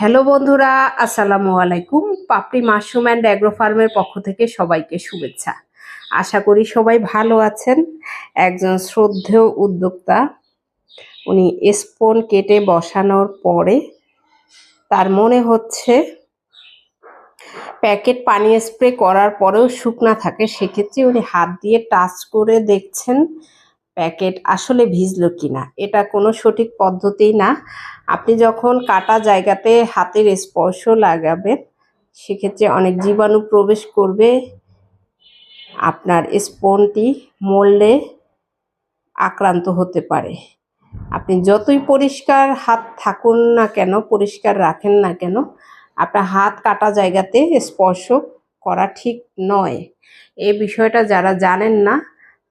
Hello বন্ধুরা, আসসালামু আলাইকুম। পাপড়ি মাশরুম অ্যান্ড অ্যাগ্রো ফার্মের পক্ষ থেকে সবাইকে শুভেচ্ছা। আশা করি সবাই ভালো আছেন। একজন শ্রদ্ধেয় উদ্যোক্তা উনি স্পন কেটে বসানোর পরে তার মনে হচ্ছে প্যাকেট পানি স্প্রে করার পরেও শুকনা থাকে, সেক্ষেত্রে উনি হাত দিয়ে টাচ করে দেখছেন প্যাকেট আসলে ভিজলো কিনা। এটা কোনো সঠিক পদ্ধতি না। আপনি যখন কাটা জায়গাতে হাতের স্পর্শ লাগাবেন সেক্ষেত্রে অনেক জীবাণু প্রবেশ করবে, আপনার স্পনটি মরলে আক্রান্ত হতে পারে। আপনি যতই পরিষ্কার হাত থাকুন না কেন, পরিষ্কার রাখেন না কেন, আপনার হাত কাটা জায়গাতে স্পর্শ করা ঠিক নয়। এই বিষয়টা যারা জানেন না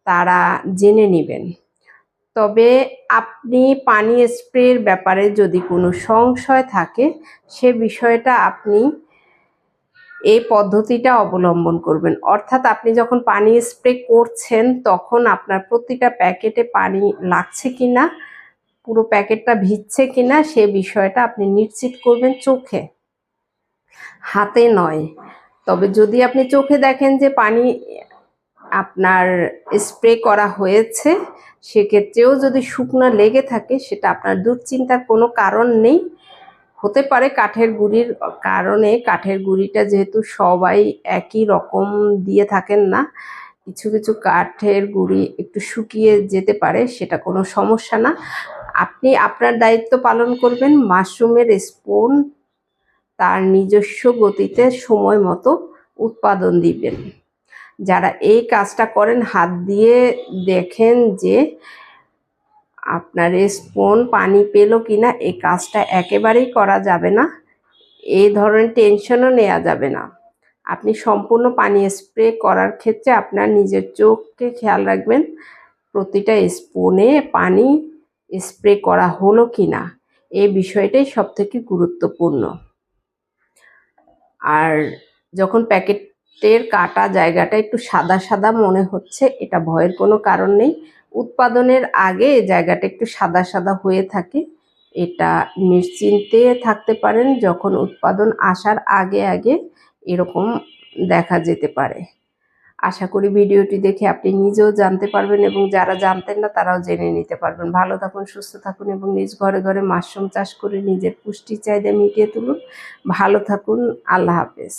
তারা জেনে নেবেন। তবে আপনি পানি স্প্রের ব্যাপারে যদি কোনো সংশয় থাকে, সে বিষয়টা আপনি এই পদ্ধতিটা অবলম্বন করবেন। অর্থাৎ আপনি যখন পানি স্প্রে করছেন তখন আপনার প্রতিটা প্যাকেটে পানি লাগছে কিনা, পুরো প্যাকেটটা ভিজছে কিনা, সে বিষয়টা আপনি নিশ্চিত করবেন চোখে, হাতে নয়। তবে যদি আপনি চোখে দেখেন যে পানি আপনার স্প্রে করা হয়েছে, সেক্ষেত্রেও যদি শুকনো লেগে থাকে সেটা আপনার দুশ্চিন্তার কোনো কারণ নেই। হতে পারে কাঠের গুঁড়ির কারণে, কাঠের গুঁড়িটা যেহেতু সবাই একই রকম দিয়ে থাকেন না, কিছু কিছু কাঠের গুঁড়ি একটু শুকিয়ে যেতে পারে, সেটা কোনো সমস্যা না। আপনি আপনার দায়িত্ব পালন করবেন, মাশরুমের স্পন তার নিজস্ব গতিতে সময় মতো উৎপাদন দিবেন। যারা এই কাজটা করেন হাত দিয়ে দেখেন যে আপনার স্পন পানি পেলো কিনা, এই কাজটা একেবারেই করা যাবে না। এই ধরনের টেনশনও নেওয়া যাবে না। আপনি সম্পূর্ণ পানি স্প্রে করার ক্ষেত্রে আপনার নিজের চোখকে খেয়াল রাখবেন, প্রতিটা স্পুনে পানি স্প্রে করা হলো কিনা, এই বিষয়টাই সবথেকে গুরুত্বপূর্ণ। আর যখন প্যাকেটের কাটা জায়গাটা একটু সাদা সাদা মনে হচ্ছে, এটা ভয়ের কোনো কারণ নেই। উৎপাদনের আগে এই জায়গাটা একটু সাদা সাদা হয়ে থাকে, এটা নিশ্চিন্তে থাকতে পারেন। যখন উৎপাদন আসার আগে আগে এরকম দেখা যেতে পারে। আশা করি ভিডিওটি দেখে আপনি নিজেও জানতে পারবেন এবং যারা জানতেন না তারাও জেনে নিতে পারবেন। ভালো থাকুন, সুস্থ থাকুন এবং নিজ ঘরে ঘরে মাশরুম চাষ করে নিজের পুষ্টি চাহিদা মিটিয়ে তুলুন। ভালো থাকুন, আল্লাহ হাফেজ।